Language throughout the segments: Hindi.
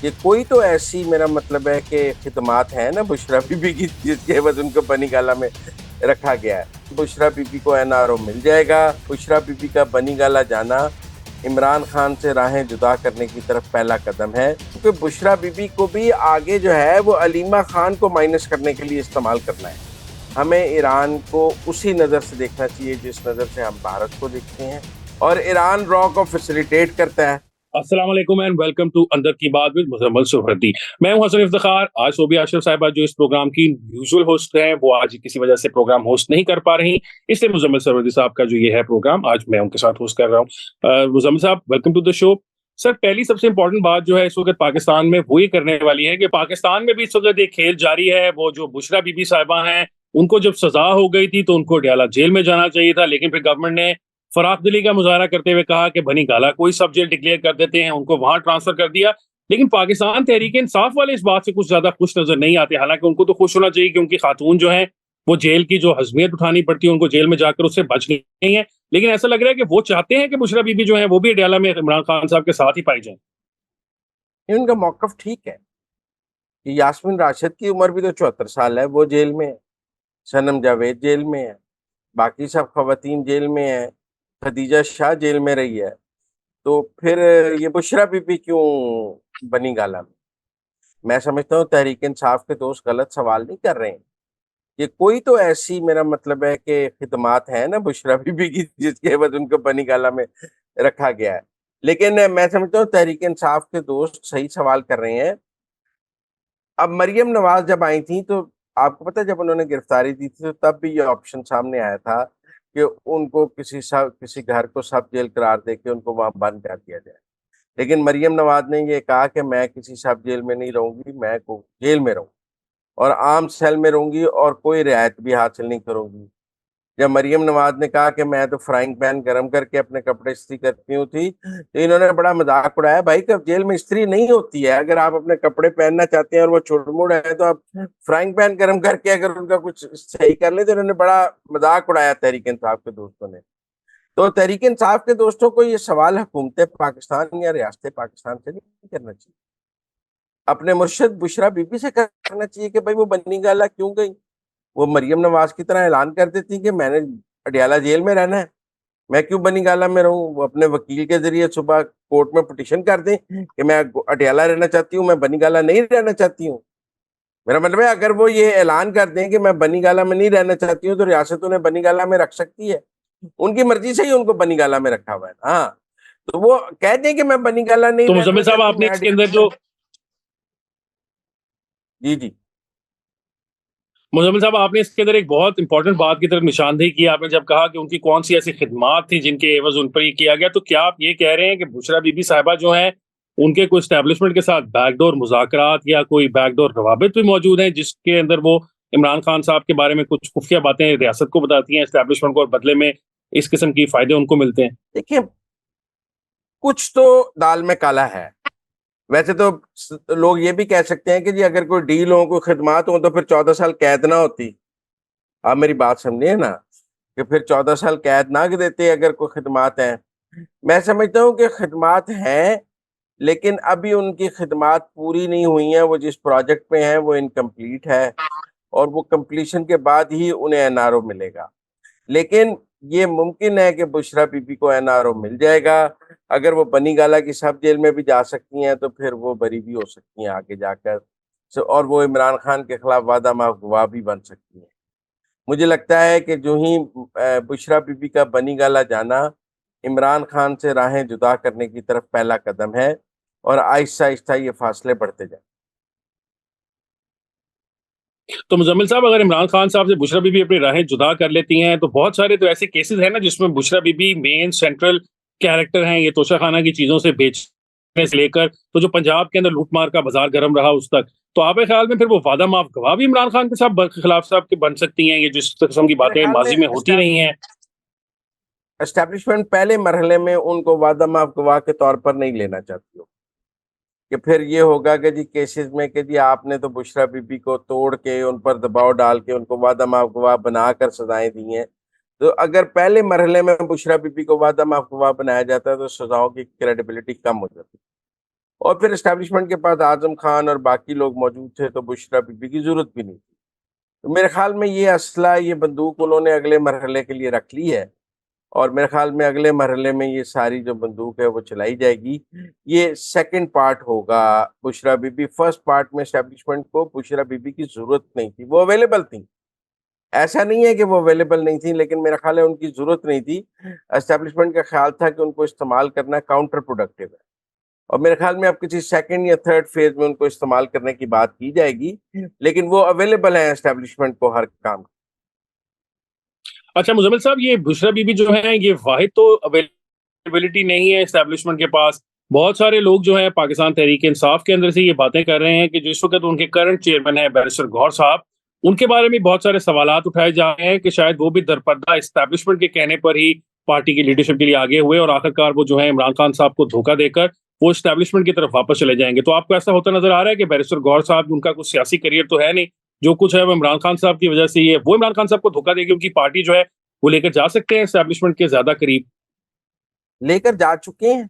ये कोई तो ऐसी मेरा मतलब है कि खिदमात है ना बुशरा बीबी की जिसके एवज उनको बनी गाला में रखा गया है। बुशरा बीबी को एनआरओ मिल जाएगा। बुशरा बीबी का बनी गाला जाना इमरान खान से राहें जुदा करने की तरफ पहला कदम है, क्योंकि बुशरा बीबी को भी आगे जो है वो अलीमा खान को माइनस करने के लिए इस्तेमाल करना है। हमें ईरान को उसी नज़र से देखना चाहिए जिस नज़र से हम भारत को देखते हैं, और ईरान रॉ को फैसिलिटेट करता है। अस्सलाम वालेकुम एंड वेलकम टू अंदर की बात विद मुजम्मल सुहरदी। मैं हूं हसन इफ्तिखार। आज सोबिया अशरफ साहिबा जो इस प्रोग्राम की यूजुअल होस्ट हैं वो आज किसी वजह से प्रोग्राम होस्ट नहीं कर पा रही, इसलिए मुजम्मल सुहरदी साहब का जो ये है प्रोग्राम आज मैं उनके साथ होस्ट कर रहा हूँ। Muzammil sahab, welcome to the show. Sir, पहली सबसे इंपॉर्टेंट बात जो है इस वक्त पाकिस्तान में वो ये करने वाली है कि पाकिस्तान में भी इस वक्त एक खेल जारी है। वो जो बुशरा बीबी साहिबा हैं, उनको जब सजा हो गई थी तो उनको अडयाला जेल में जाना चाहिए था, लेकिन फिर गवर्नमेंट ने फराख दिली का मुजाहरा करते हुए कहा कि बनी गाला कोई सब जेल डिक्लेयर कर देते हैं, उनको वहां ट्रांसफर कर दिया। लेकिन पाकिस्तान तहरीक इंसाफ वाले इस बात से कुछ ज्यादा खुश नजर नहीं आते। हालांकि उनको तो खुश होना चाहिए कि उनकी खातून जो है वो जेल की जो हजमियत उठानी पड़ती है उनको जेल में जाकर उससे बच गई है। लेकिन ऐसा लग रहा है कि वो चाहते हैं कि बुशरा बीबी जो है वो भी अडयाला में इमरान खान साहब के साथ ही पाई जाए। ये उनका मौकफ ठीक है कि यास्मीन राशिद की उम्र भी तो 74 साल है, वो जेल में है। सनम जावेद जेल में है, बाकी सब खवातीन जेल में है, खदीजा शाह जेल में रही है। तो फिर ये बुशरा बीबी क्यों बनी गाला में? मैं समझता हूँ तहरीक इंसाफ के दोस्त गलत सवाल नहीं कर रहे हैं। ये कोई तो ऐसी मेरा मतलब है कि खिदमात है ना बुशरा बीबी की जिसके एवज उनको बनी गाला में रखा गया है। लेकिन मैं समझता हूँ तहरीक इंसाफ के दोस्त सही सवाल कर रहे हैं। अब मरियम नवाज जब आई थी तो आपको पता है जब उन्होंने गिरफ्तारी दी थी तो तब भी ये ऑप्शन सामने आया था कि उनको किसी घर को सब जेल करार दे के उनको वहां बंद कर दिया जाए। लेकिन मरियम नवाज ने ये कहा कि मैं किसी सब जेल में नहीं रहूंगी, मैं को जेल में रहूंगी और आम सेल में रहूंगी और कोई रियायत भी हासिल नहीं करूंगी। जब मरियम नवाज ने कहा कि मैं तो फ्राइंग पैन गरम करके अपने कपड़े इस्त्री करती हूँ थी, तो इन्होंने बड़ा मजाक उड़ाया, भाई कब जेल में इस्त्री नहीं होती है, अगर आप अपने कपड़े पहनना चाहते हैं और वो छोड़ है तो आप फ्राइंग पैन गरम करके अगर उनका कुछ सही कर ले। तो इन्होंने बड़ा मजाक उड़ाया तहरीक इंसाफ के दोस्तों ने। तो तहरीक इंसाफ के दोस्तों को ये सवाल हुकूमत पाकिस्तान या रियासत पाकिस्तान से नहीं करना चाहिए, अपने मुर्शद बुशरा बीबी से करना चाहिए कि भाई वो बनी गाला क्यों गई। वो मरियम नवाज की तरह ऐलान कर देती कि मैंने अडयाला जेल में रहना है, मैं क्यों बनी गाला में रहूं। वो अपने वकील के जरिए सुबह कोर्ट में पिटिशन कर दें कि मैं अडयाला रहना चाहती हूँ, मैं बनी गाला नहीं रहना चाहती हूँ। मेरा मतलब है अगर वो ये ऐलान कर दें कि मैं बनी गाला में नहीं रहना चाहती हूँ तो रियासत उन्हें बनी गाला में रख सकती है। उनकी मर्जी से ही उनको बनी गाला में रखा हुआ है। हाँ, तो वो कह दें कि मैं बनी गाला नहीं तो मुजम्मिल रहना साहब, चाहती, आपने मैं इसके अंदर जो जी जी। मुजम्मिल साहब आपने इसके अंदर एक बहुत इंपॉर्टेंट बात की तरफ निशानदेही की। आपने जब कहा कि उनकी कौन सी ऐसी खिदमात थी जिनके एवज उन पर ये किया गया, तो क्या आप ये कह रहे हैं कि बुशरा बीबी साहिबा जो हैं उनके कोई स्टैब्लिशमेंट के साथ बैकडोर मुज़ाकरात या कोई बैकडोर रवाबित भी मौजूद हैं जिसके अंदर वो इमरान खान साहब के बारे में कुछ खुफिया बातें रियासत को बताती हैं एस्टैब्लिशमेंट को, और बदले में इस किस्म की फायदे उनको मिलते हैं? देखिए, कुछ तो दाल में काला है। वैसे तो लोग ये भी कह सकते हैं कि जी अगर कोई डील हो, कोई खिदमात हो तो फिर 14 साल कैद ना होती। आप मेरी बात समझिए ना, कि फिर 14 साल कैद ना देते अगर कोई खिदमात है। मैं समझता हूँ कि खिदमात हैं, लेकिन अभी उनकी खिदमात पूरी नहीं हुई हैं। वो जिस प्रोजेक्ट पे हैं वो इनकम्प्लीट है और वो कंप्लीशन के बाद ही उन्हें एनआरओ मिलेगा। लेकिन ये मुमकिन है कि बुशरा बीबी को एनआरओ मिल जाएगा। अगर वो बनी गाला की सब जेल में भी जा सकती हैं तो फिर वो बरी भी हो सकती हैं आगे जाकर। और वो इमरान खान के खिलाफ वादा माफ गवाह भी बन सकती हैं। मुझे लगता है कि जो ही बुशरा बीबी का बनी गाला जाना इमरान खान से राहें जुदा करने की तरफ पहला कदम है, और आहिस्ता आहिस्ता ये फासले बढ़ते जाए। तो मुजम्मिल साहब, अगर इमरान खान साहब से बुशरा बीबी अपनी राहें जुदा कर लेती हैं तो बहुत सारे तो ऐसे केसेस हैं ना जिसमें Bushra Bibi main central character हैं, ये तोशा खाना की चीजों से बेचने से लेकर तो जो पंजाब के अंदर लूटमार का बाजार गर्म रहा उस तक। तो आपके ख्याल में फिर वो वादा माफ गवाह भी इमरान खान के साथ खिलाफ साहब के बन सकती हैं, ये जिस किस्म की मेरे बातें ख्याल में माजी में होती रही हैं? एस्टेब्लिशमेंट पहले मरहले में उनको वादा माफ गवाह के तौर पर नहीं लेना चाहती हो, कि फिर ये होगा कि जी केसेस में कि जी आपने तो बुशरा बीबी को तोड़ के उन पर दबाव डाल के उनको वादा माफ गवाह बनाकर सजाएं दी हैं। तो अगर पहले मरहले में बुशरा बीबी को वादा माफ गवाह बनाया जाता है तो सजाओं की क्रेडिबिलिटी कम हो जाती है। और फिर एस्टेब्लिशमेंट के पास आजम खान और बाकी लोग मौजूद थे, तो बुशरा बीबी की जरूरत भी नहीं थी। तो मेरे ख्याल में ये असला, ये बंदूक उन्होंने अगले मरहले के लिए रख ली है, और मेरे ख्याल में अगले मरहले में ये सारी जो बंदूक है वो चलाई जाएगी। ये सेकंड पार्ट होगा बुशरा बीबी। फर्स्ट पार्ट में एस्टेब्लिशमेंट को बुशरा बीबी की जरूरत नहीं थी, वो अवेलेबल थी। ऐसा नहीं है कि वो अवेलेबल नहीं थी, लेकिन मेरा ख्याल है उनकी जरूरत नहीं थी। एस्टेब्लिशमेंट का ख्याल था कि उनको इस्तेमाल करना काउंटर प्रोडक्टिव है, और मेरे ख्याल में अब किसी सेकंड या थर्ड फेज में उनको इस्तेमाल करने की बात की जाएगी, लेकिन वो अवेलेबल है एस्टेब्लिशमेंट को हर काम। अच्छा मुजम्मिल साहब, ये बुशरा बीबी जो है ये वाहिद तो अवेलेबिलिटी नहीं है एस्टेब्लिशमेंट के पास। बहुत सारे लोग जो है पाकिस्तान तहरीक इंसाफ के अंदर से ये बातें कर रहे हैं कि जिस वक्त उनके करंट चेयरमैन है बैरिस्टर गौहर साहब, उनके बारे में बहुत सारे सवालात उठाए जा रहे हैं कि शायद वो भी दरपर्दा एस्टेब्लिशमेंट के कहने पर ही पार्टी की लीडरशिप के लिए आगे हुए और आखिरकार वो जो है इमरान खान साहब को धोखा देकर वो एस्टेब्लिशमेंट की तरफ वापस चले जाएंगे। तो आपको ऐसा होता नजर आ रहा है कि बैरिस्टर गौहर साहब, उनका कुछ सियासी करियर तो है नहीं, जो कुछ है वो इमरान खान साहब की वजह से ही है, वो इमरान खान साहब को धोखा देगी, उनकी पार्टी जो है वो लेकर जा सकते हैं एस्टेब्लिशमेंट के ज्यादा करीब? लेकर जा चुके हैं।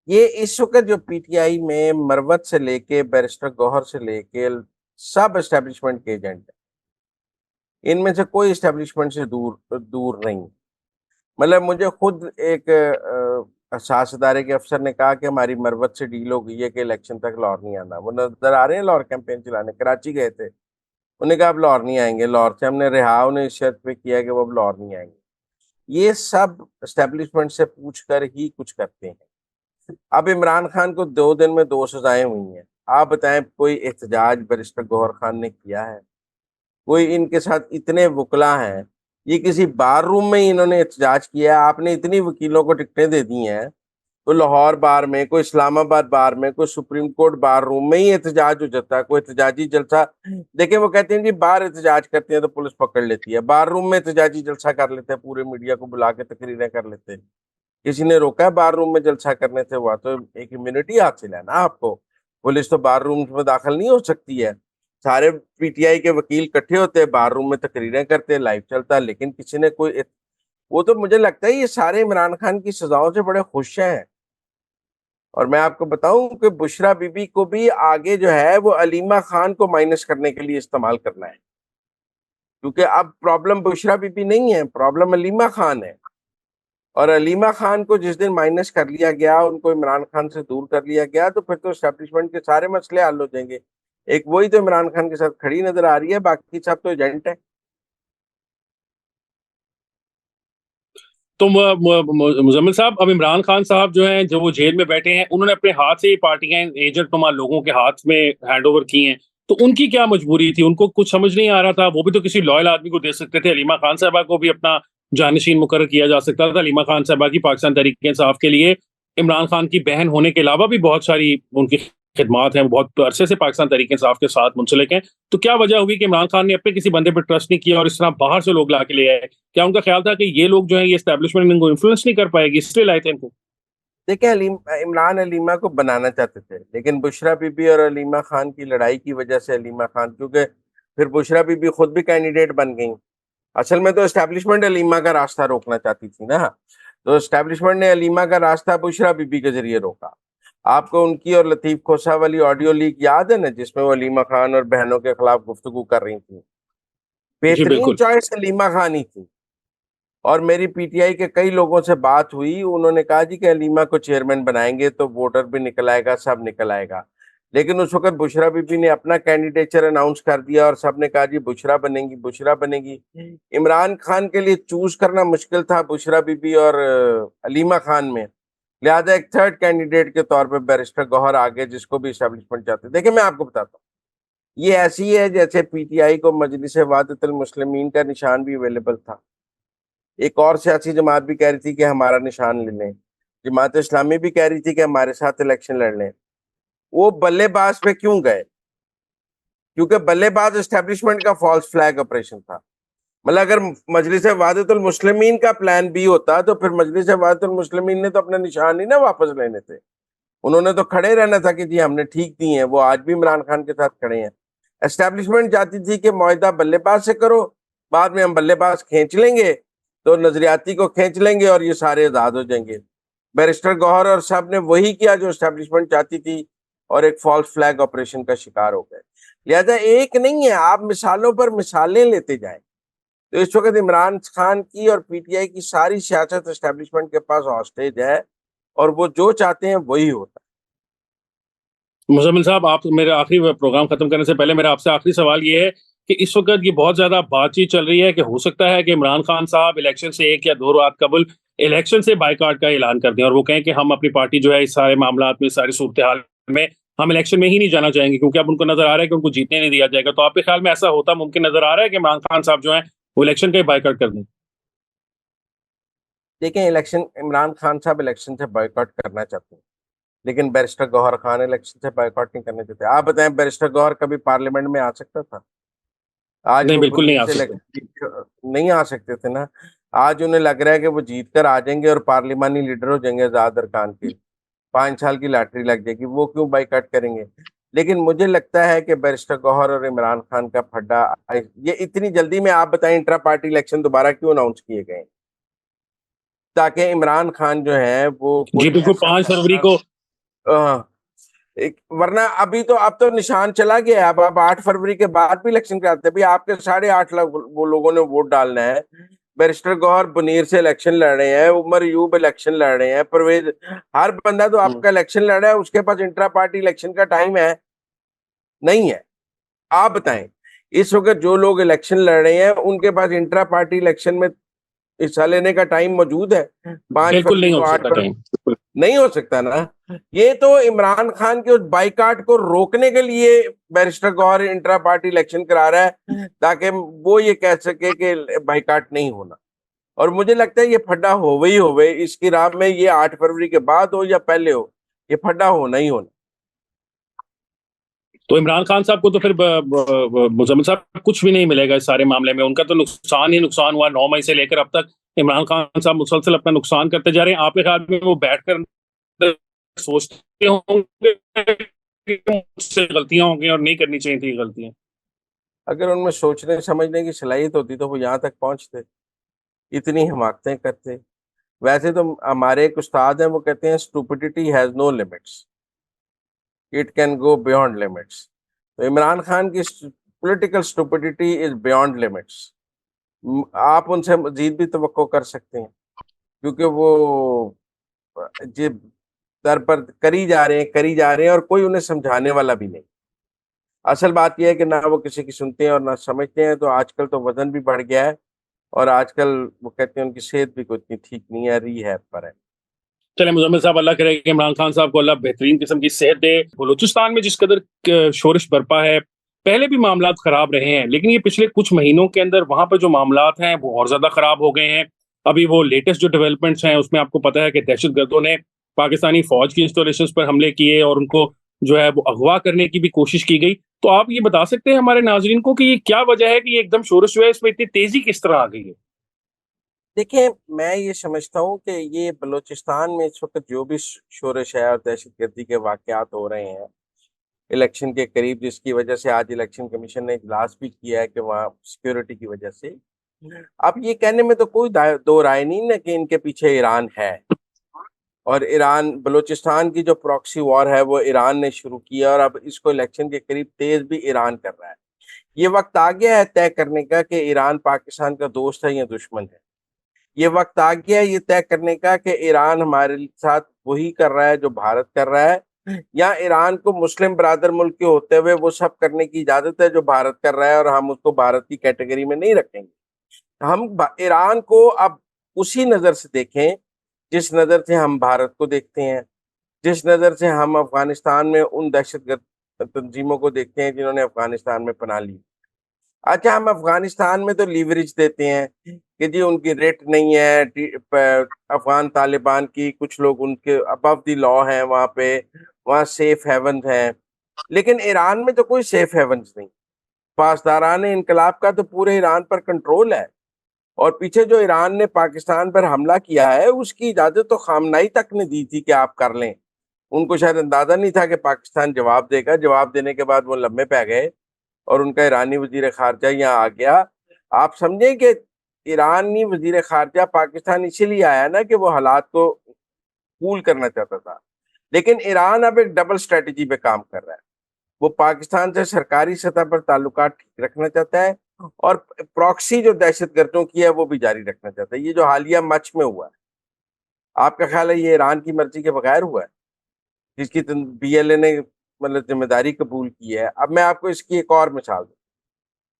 ये इस वक्त जो पीटीआई में मरवत से लेके बैरिस्टर गौहर से लेके सब एस्टेब्लिशमेंट के एजेंट हैं। इनमें से कोई एस्टेब्लिशमेंट से दूर दूर नहीं। मतलब मुझे खुद एक शास इदारे के अफसर ने कहा कि हमारी मरवत से डील हो गई है कि इलेक्शन तक लाहौर नहीं आना। वो नजर आ रहे हैं लाहौर कैंपेन चलाने, कराची गए थे, उन्होंने कहा अब लाहौर नहीं आएंगे। लाहौर से हमने रिहा उन्हें इस शर्त पे किया कि वो अब लाहौर नहीं आएंगे। ये सब एस्टेब्लिशमेंट से पूछ कर ही कुछ करते हैं। अब इमरान खान को 2 दिन में 2 सजाएं हुई हैं। आप बताएं कोई एहतजाज बैरिस्टर गौहर खान ने किया है? कोई इनके साथ इतने वकला हैं, ये किसी बार रूम में ही इन्होंने एहतजाज किया है। आपने इतनी वकीलों को टिकटें दे दी हैं, कोई लाहौर बार में, कोई इस्लामाबाद बार में, कोई सुप्रीम कोर्ट बार रूम में ही एहतजाज हो जाता है, कोई एहतजाजी जलसा। देखिए वो कहते हैं जी बाहर एहतजाज करते हैं तो पुलिस पकड़ लेती है, बार रूम में एहतजाजी जलसा कर लेते हैं, पूरे मीडिया को बुला के तकरीरें कर लेते हैं। किसी ने रोका है बार रूम में जलसा करने से? हुआ तो एक इम्यूनिटी हासिल है ना आपको। पुलिस तो बार रूम में दाखिल नहीं हो सकती है। सारे पीटीआई के वकील इकट्ठे होते हैं, बार रूम में तकरीरें करते हैं, लाइव चलता है, लेकिन किसी ने कोई वो तो मुझे लगता है ये सारे इमरान खान की सजाओं से बड़े खुश हैं। और मैं आपको बताऊं कि बुशरा बीबी को भी आगे जो है वो अलीमा खान को माइनस करने के लिए इस्तेमाल करना है, क्योंकि अब प्रॉब्लम बुशरा बीबी नहीं है, प्रॉब्लम अलीमा खान है। और अलीमा खान को जिस दिन माइनस कर लिया गया, उनको इमरान खान से दूर कर लिया गया, तो फिर तो एस्टेब्लिशमेंट के सारे मसले हल हो जाएंगे। एक वही तो इमरान खान के साथ खड़ी नजर आ रही है, बाकी सब तो एजेंट है। तो मुजम्मिल साहब, अब इमरान खान साहब जो हैं, जो वो जेल में बैठे हैं, उन्होंने अपने हाथ से ये पार्टियां एजेंट नुमा लोगों के हाथ में हैंड ओवर की हैं, तो उनकी क्या मजबूरी थी? उनको कुछ समझ नहीं आ रहा था? वो भी तो किसी लॉयल आदमी को दे सकते थे। अलीमा खान साहबा को भी अपना जानशीन मुकर्रर किया जा सकता था। अलीमा खान साहबा की पाकिस्तान तहरीक इंसाफ के लिए इमरान खान की बहन होने के अलावा भी बहुत सारी उनकी खिदमात हैं, बहुत अरसे से पाकिस्तान तहरीक इंसाफ के साथ मुंसलिक हैं। तो क्या वजह हुई कि इमरान खान ने अपने किसी बंदे पर ट्रस्ट नहीं किया और इस तरह बाहर से लोग ला के ले आए? क्या उनका ख्याल था कि ये लोग जो है ये एस्टेब्लिशमेंट इनको इन्फ्लुएंस नहीं कर पाएगी, इसलिए लाए थे इनको? देखिए इमरान अलीमा को बनाना चाहते थे, लेकिन बुशरा बीबी और अलीमा खान की लड़ाई की वजह से अलीमा खान, क्योंकि फिर बुशरा बीबी खुद भी कैंडिडेट बन गई। असल में तो एस्टेब्लिशमेंट अलीमा का रास्ता रोकना चाहती थी ना, तो एस्टेब्लिशमेंट ने अलीमा का रास्ता बुशरा बीबी के जरिए रोका। आपको उनकी और लतीफ खोसा वाली ऑडियो लीक याद है ना, जिसमें वो अलीमा खान और बहनों के खिलाफ गुफ्तगू कर रही थी? जी बेहतरीन बिल्कुल। चॉइस अलीमा खान ही थी। और मेरी पीटीआई के कई लोगों से बात हुई, उन्होंने कहा जी कि अलीमा को चेयरमैन बनाएंगे तो वोटर भी निकल आएगा, सब निकल आएगा। लेकिन उस वक्त बुशरा बीबी ने अपना कैंडिडेचर अनाउंस कर दिया और सबने कहा जी बुशरा बनेंगी, बुशरा बनेगी। इमरान खान के लिए चूज करना मुश्किल था बुशरा बीबी और अलीमा खान में। लिहाजा एक थर्ड कैंडिडेट के तौर पर बैरिस्टर गौहर आगे, जिसको भी एस्टेब्लिशमेंट चाहते। देखिए मैं आपको बताता हूँ, ये ऐसी है जैसे पीटीआई को मजलिस वादतुल मुस्लिमीन का निशान भी अवेलेबल था। एक और सियासी जमात भी कह रही थी कि हमारा निशान ले लें, जमात इस्लामी भी कह रही थी कि हमारे साथ इलेक्शन लड़ लें। वो बल्लेबाज पे क्यों गए? क्योंकि बल्लेबाज एस्टेब्लिशमेंट का फॉल्स फ्लैग ऑपरेशन था। मतलब अगर मजलिस वादतुल मुस्लिमीन का प्लान बी होता तो फिर मजलिस वादतुल मुस्लिमीन ने तो अपने निशान ही ना वापस लेने थे। उन्होंने तो खड़े रहना था कि जी हमने ठीक दी है। वो आज भी इमरान खान के साथ खड़े हैं। एस्टेब्लिशमेंट चाहती थी कि मुआहदा बल्लेबाज से करो, बाद में हम बल्लेबाज खींच लेंगे, तो नजरियाती को खींच लेंगे और ये सारे आजाद हो जाएंगे। बैरिस्टर गौहर और सब ने वही किया जो एस्टेब्लिशमेंट चाहती थी और एक फॉल्स फ्लैग ऑपरेशन का शिकार हो गए। लिहाजा एक नहीं है, आप मिसालों पर मिसालें लेते जाएं। तो इस वक्त इमरान खान की और पीटीआई की सारी सियासत एस्टेब्लिशमेंट के पास हॉस्टेज है और वो जो चाहते हैं वही होता मुज़म्मिल साहब, आप मेरा आखिरी प्रोग्राम खत्म करने से पहले मेरा आपसे आखिरी सवाल ये है कि इस वक़्त ये बहुत ज़्यादा बातचीत चल रही है कि हो सकता है कि इमरान खान साहब इलेक्शन से 1 या 2 रात कबल इलेक्शन से बायकॉट का ऐलान कर दें और वो कहें कि हम अपनी पार्टी जो है इस सारे मामलात में, इस सारी सूरत-ए-हाल में हम इलेक्शन में ही नहीं जाना चाहेंगे क्योंकि अब उनको नज़र आ रहा है कि उनको जीतने नहीं दिया जाएगा। तो आपके ख्याल में ऐसा होता मुमकिन नज़र आ रहा है कि इमरान खान साहब जो हैं, वो इलेक्शन का ही बायकॉट कर दें? देखें, इलेक्शन इमरान खान साहब इलेक्शन से बॉयकॉट करना चाहते हैं, लेकिन बैरिस्टर गौहर खान इलेक्शन से बॉयकॉट नहीं करना चाहते। आप बताएं, बैरिस्टर गौहर कभी पार्लियामेंट में आ सकता था? आज नहीं, वो बिल्कुल नहीं मुनीर आ से सकते। नहीं आ सकते थे ना। आज उन्हें लग रहा है कि वो जीत कर आ जाएंगे और पार्लिमानी लीडर हो जाएंगे आजाद अरकान के। 5 साल की लॉटरी लग जाएगी, वो क्यों बाइकआउट करेंगे? लेकिन मुझे लगता है कि बैरिस्टर गौहर और इमरान खान का फड्डा, ये इतनी जल्दी में, आप बताएं, इंट्रा पार्टी इलेक्शन दोबारा क्यों अनाउंस किए गए? ताकि इमरान खान जो है वो जी, कोई बिल्कुल ऐसा 5 फरवरी फैसला, को। वरना अभी तो अब तो निशान चला गया है। अब 8 फरवरी के बाद भी इलेक्शन कराते हैं। भाई, आपके 8.5 लाख वो लोगों ने वोट डालना है। बैरिस्टर गौहर बुनीर से इलेक्शन लड़ रहे हैं, उमर यूब इलेक्शन लड़ रहे हैं, परवेज, हर बंदा तो हुँ। आपका इलेक्शन लड़ रहा है। उसके पास इंट्रा पार्टी इलेक्शन का टाइम है? नहीं है। आप बताएं, इस वक्त जो लोग इलेक्शन लड़ रहे हैं उनके पास इंट्रा पार्टी इलेक्शन में हिस्सा लेने का टाइम मौजूद है? पांच बिल्कुल फरवरी नहीं को हो आठ सकता फरवरी टाइम। बिल्कुल। नहीं हो सकता ना। ये तो इमरान खान के उस बाइकाट को रोकने के लिए barrister Gohar intra party election करा रहा है, ताकि वो ये कह सके कि बाइकाट नहीं होना। और मुझे लगता है ये फड्डा होवे इसकी राह में, ये 8 फरवरी के बाद हो या पहले हो, ये फड्डा होना ही होना। तो इमरान खान साहब को तो फिर मुजम्मिल साहब कुछ भी नहीं मिलेगा इस सारे मामले में। उनका तो नुकसान ही नुकसान हुआ। 9 मई से लेकर अब तक इमरान खान साहब मुसलसल अपना नुकसान करते जा रहे हैं। आपके ख्याल में वो बैठकर सोचते होंगे कि मुझसे गलतियां होंगी और नहीं करनी चाहिए थी गलतियां? अगर उनमें सोचने समझने की सलाहियत होती तो वो यहाँ तक पहुंचते, इतनी हिमाकतें करते। वैसे तो हमारे एक उस्ताद हैं, वो कहते हैं stupidity has no limits, it can go beyond limits. तो इमरान खान की political stupidity is beyond limits. आप उनसे मजीद भी तवक्को कर सकते हैं, क्योंकि वो जे दर पर करी जा रहे हैं और कोई उन्हें समझाने वाला भी नहीं। असल बात यह है कि ना वो किसी की सुनते हैं और ना समझते हैं। तो आजकल तो वजन भी बढ़ गया है और आजकल वो कहते हैं उनकी सेहत भी कोई इतनी ठीक नहीं है, रिहैब पर है। चले मुजम्मिल साहब, अल्लाह करे कि इमरान खान साहब को अल्लाह बेहतरीन किस्म की सेहत दे। बलूचिस्तान में जिस कदर शोरश बरपा है, पहले भी मामलात खराब रहे हैं, लेकिन ये पिछले कुछ महीनों के अंदर वहां पर जो मामलात हैं वो और ज्यादा खराब हो गए हैं। अभी वो लेटेस्ट जो डेवलपमेंट्स हैं उसमें आपको पता है कि दहशतगर्दों ने पाकिस्तानी फौज की इंस्टॉलेशन पर हमले किए और उनको जो है वो अगवा करने की भी कोशिश की गई। तो आप ये बता सकते हैं हमारे नाजरीन को कि ये क्या वजह है कि ये एकदम शोरश जो है इसमें इतनी तेजी किस तरह आ गई है? देखिए, मैं ये समझता हूँ कि ये बलूचिस्तान में इस वक्त जो भी शोरश है और दहशतगर्दी के वाकयात हो रहे हैं इलेक्शन के करीब, जिसकी वजह से आज इलेक्शन कमीशन ने इजलास भी किया है कि वहाँ सिक्योरिटी की वजह से, अब ये कहने में तो कोई दो राय नहीं ना कि इनके पीछे ईरान है। और ईरान, बलूचिस्तान की जो प्रॉक्सी वॉर है वो ईरान ने शुरू किया और अब इसको इलेक्शन के करीब तेज भी ईरान कर रहा है। ये वक्त आ गया है तय करने का कि ईरान पाकिस्तान का दोस्त है या दुश्मन है। ये वक्त आ गया है ये तय करने का कि ईरान हमारे साथ वही कर रहा है जो भारत कर रहा है, या ईरान को मुस्लिम बरादर मुल्क के होते हुए वो सब करने की इजाजत है जो भारत कर रहा है और हम उसको भारत की कैटेगरी में नहीं रखेंगे। हम ईरान को अब उसी नजर से देखें जिस नजर से हम भारत को देखते हैं, जिस नजर से हम अफगानिस्तान में उन दहशतगर्द तंजीमों को देखते हैं जिन्होंने अफगानिस्तान में पनाह ली। अच्छा, हम अफगानिस्तान में तो लीवरेज देते हैं कि जी उनकी रेट नहीं है, अफगान तालिबान की कुछ लोग उनके अबव द लॉ हैं वहाँ पे, वहाँ सेफ हेवन हैं। लेकिन ईरान में तो कोई सेफ हेवन्स नहीं। पासदारान इनकलाब का तो पूरे ईरान पर कंट्रोल है। और पीछे जो ईरान ने पाकिस्तान पर हमला किया है उसकी इजाजत तो खामनाई तक ने दी थी कि आप कर लें। उनको शायद अंदाजा नहीं था कि पाकिस्तान जवाब देगा। जवाब देने के बाद वो लम्बे पै गए और उनका ईरानी वजीर खारजा यहाँ आ गया। आप समझें कि ईरानी वजीर खारजा पाकिस्तान इसीलिए आया ना कि वो हालात को कूल करना चाहता था। लेकिन ईरान अब एक डबल स्ट्रेटजी पे काम कर रहा है। वो पाकिस्तान से सरकारी सतह पर ताल्लुकात ठीक रखना चाहता है और प्रॉक्सी जो दहशतगर्दों की है वो भी जारी रखना चाहता है। ये जो हालिया मच में हुआ है, आपका ख्याल है ये ईरान की मर्जी के बगैर हुआ है, जिसकी बीएलए ने मतलब जिम्मेदारी कबूल की है? अब मैं आपको इसकी एक और मिसाल दूं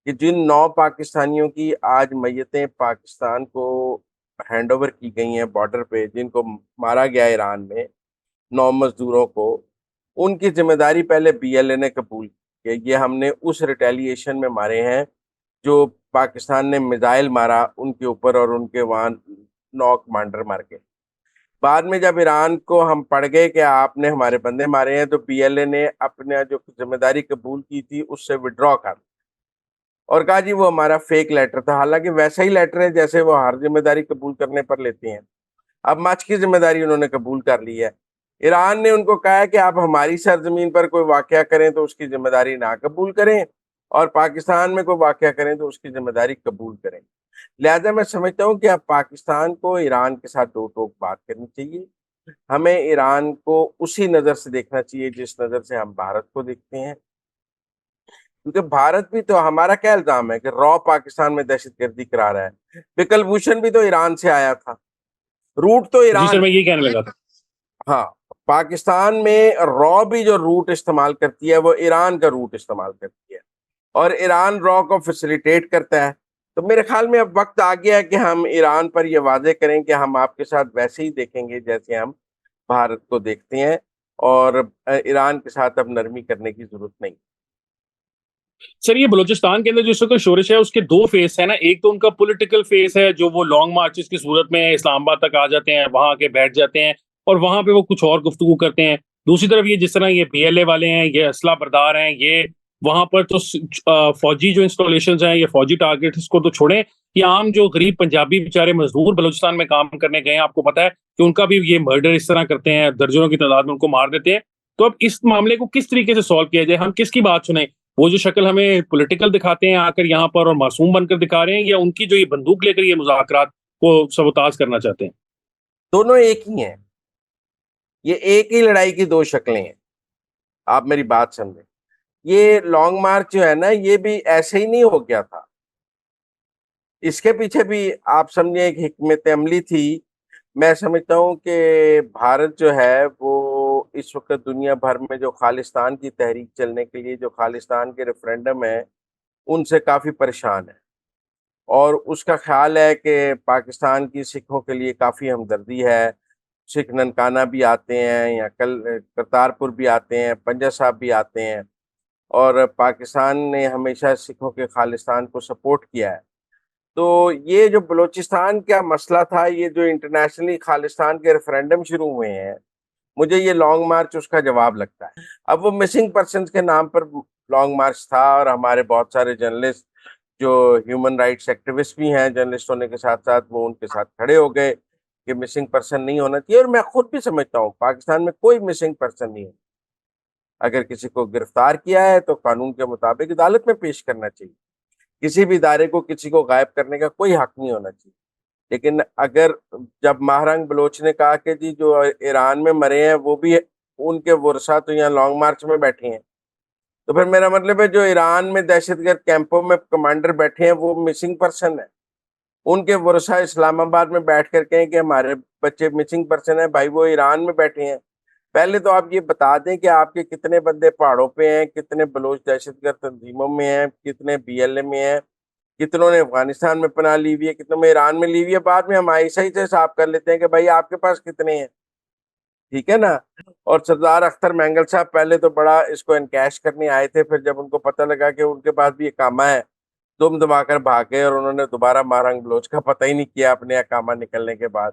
कि जिन 9 पाकिस्तानियों की आज मय्यतें पाकिस्तान को हैंडओवर की गई हैं बॉर्डर पे, जिनको मारा गया ईरान में, 9 मजदूरों को, उनकी जिम्मेदारी पहले बीएलए ने कबूल की है। ये हमने उस रिटेलिएशन में मारे हैं जो पाकिस्तान ने मिसाइल मारा उनके ऊपर और उनके वहां 9 कमांडर मार गए। बाद में जब ईरान को हम पड़ गए कि आपने हमारे बंदे मारे हैं, तो बीएलए ने अपने जो जिम्मेदारी कबूल की थी उससे विड्रॉ कर और कहा जी वो हमारा फेक लेटर था। हालांकि वैसा ही लेटर है जैसे वो हर जिम्मेदारी कबूल करने पर लेते हैं। अब मच की जिम्मेदारी उन्होंने कबूल कर ली है। ईरान ने उनको कहा है कि आप हमारी सरजमीन पर कोई वाकया करें तो उसकी जिम्मेदारी ना कबूल करें, और पाकिस्तान में कोई वाकया करें तो उसकी जिम्मेदारी कबूल करें। लिहाजा मैं समझता हूँ कि अब पाकिस्तान को ईरान के साथ दो टोक बात करनी चाहिए। हमें ईरान को उसी नज़र से देखना चाहिए जिस नज़र से हम भारत को देखते हैं, क्योंकि भारत भी तो, हमारा क्या इल्ज़ाम है कि रॉ पाकिस्तान में दहशतगर्दी करा रहा है। बिकल भूषण भी तो ईरान से आया था, रूट तो जी सर, ईरान। मैं यही कहने लगा था। हाँ, पाकिस्तान में रॉ भी जो रूट इस्तेमाल करती है वो ईरान का रूट इस्तेमाल करती है और ईरान रॉ को फैसिलिटेट करता है। तो मेरे ख्याल में अब वक्त आ गया है कि हम ईरान पर ये वादे करें कि हम आपके साथ वैसे ही देखेंगे जैसे हम भारत को देखते हैं, और ईरान के साथ अब नरमी करने की जरूरत नहीं। सर, ये बलूचिस्तान के अंदर जो इस वक्त शोरश है उसके दो फेस है ना। एक तो उनका पॉलिटिकल फेस है जो वो लॉन्ग मार्चेस की सूरत में इस्लामाबाद तक आ जाते हैं, वहां आके बैठ जाते हैं और वहां पे वो कुछ और गुफ्तगू करते हैं। दूसरी तरफ ये जिस तरह ये बीएलए वाले हैं, ये असला बरदार हैं, ये वहां पर तो फौजी जो इंस्टॉलेशन हैं, ये फौजी टारगेट्स को तो छोड़ें, ये आम जो गरीब पंजाबी बेचारे मजदूर बलूचिस्तान में काम करने गए हैं, आपको पता है कि उनका भी ये मर्डर इस तरह करते हैं, दर्जनों की तादाद में उनको मार देते हैं। तो अब इस मामले को किस तरीके से सॉल्व किया जाए? हम किसकी बात सुने? वो जो शक्ल हमें पॉलिटिकल दिखाते हैं आकर यहाँ पर और मासूम बनकर दिखा रहे हैं, या उनकी जो ये बंदूक लेकर ये मुज़ाकरात को सबोताज करना चाहते हैं? दोनों एक ही हैं, ये एक ही लड़ाई की दो शक्लें हैं। आप मेरी बात समझें, ये लॉन्ग मार्च जो है ना, ये भी ऐसे ही नहीं हो गया था। इसके पीछे भी आप समझे एक हिकमत अमली थी। मैं समझता हूँ कि भारत जो है वो इस वक्त दुनिया भर में जो खालिस्तान की तहरीक चलने के लिए जो खालिस्तान के रेफरेंडम है उनसे काफ़ी परेशान है, और उसका ख्याल है कि पाकिस्तान की सिखों के लिए काफ़ी हमदर्दी है। सिख ननकाना भी आते हैं, या कल करतारपुर भी आते हैं, पंजा साहब भी आते हैं, और पाकिस्तान ने हमेशा सिखों के खालिस्तान को सपोर्ट किया है। तो ये जो बलूचिस्तान का मसला था, ये जो इंटरनेशनली खालिस्तान के रेफरेंडम शुरू हुए हैं, मुझे ये लॉन्ग मार्च उसका जवाब लगता है। अब वो मिसिंग पर्सन्स के नाम पर लॉन्ग मार्च था, और हमारे बहुत सारे जर्नलिस्ट जो ह्यूमन राइट्स एक्टिविस्ट भी हैं, जर्नलिस्ट होने के साथ साथ वो उनके साथ खड़े हो गए कि मिसिंग पर्सन नहीं होना चाहिए। और मैं खुद भी समझता हूँ पाकिस्तान में कोई मिसिंग पर्सन नहीं है। अगर किसी को गिरफ्तार किया है तो कानून के मुताबिक अदालत में पेश करना चाहिए। किसी भी इदारे को किसी को गायब करने का कोई हक नहीं होना चाहिए। लेकिन अगर जब महरंग बलोच ने कहा कि जी जो ईरान में मरे हैं वो भी उनके वर्षा तो यहाँ लॉन्ग मार्च में बैठे हैं, तो फिर मेरा मतलब है जो ईरान में दहशतगर्द कैंपों में कमांडर बैठे हैं वो मिसिंग पर्सन है। उनके वर्षा इस्लामाबाद में बैठ कर कहें कि हमारे बच्चे मिसिंग पर्सन है, भाई वो ईरान में बैठे हैं। पहले तो आप ये बता दें कि आपके कितने बंदे पहाड़ों पे हैं, कितने बलोच दहशतगर्द तंजीमों में हैं, कितने बीएलए में हैं, कितनों ने अफगानिस्तान में पनाह ली हुई है, कितनों में ईरान में ली हुई है। बाद में हम आईएसआई से साफ कर लेते हैं कि भाई आपके पास कितने हैं, ठीक है ना। और सरदार अख्तर मैंगल साहब पहले तो बड़ा इसको एनकैश करने आए थे, फिर जब उनको पता लगा कि उनके पास भी अकामा है, दुम दबाकर भाग गए, और उन्होंने दोबारा महरंग बलोच का पता ही नहीं किया अपने अकामा निकलने के बाद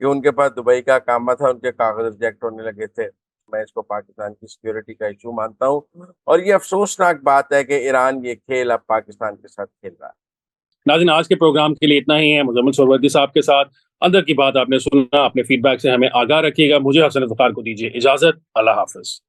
कि उनके पास दुबई का अकामा था, उनके कागज रिजेक्ट होने लगे थे। मैं इसको पाकिस्तान की सिक्योरिटी का इशू मानता हूँ, और ये अफसोसनाक बात है कि ईरान ये खेल अब पाकिस्तान के साथ खेल रहा है। नाज़रीन, आज के प्रोग्राम के लिए इतना ही है। मुज़म्मिल सोहरावर्दी साहब के साथ अंदर की बात आपने सुना। अपने फीडबैक से हमें आगाह रखिएगा। मुझे हसन इफ्तिखार को दीजिए इजाज़त। अल्लाह हाफ़िज़।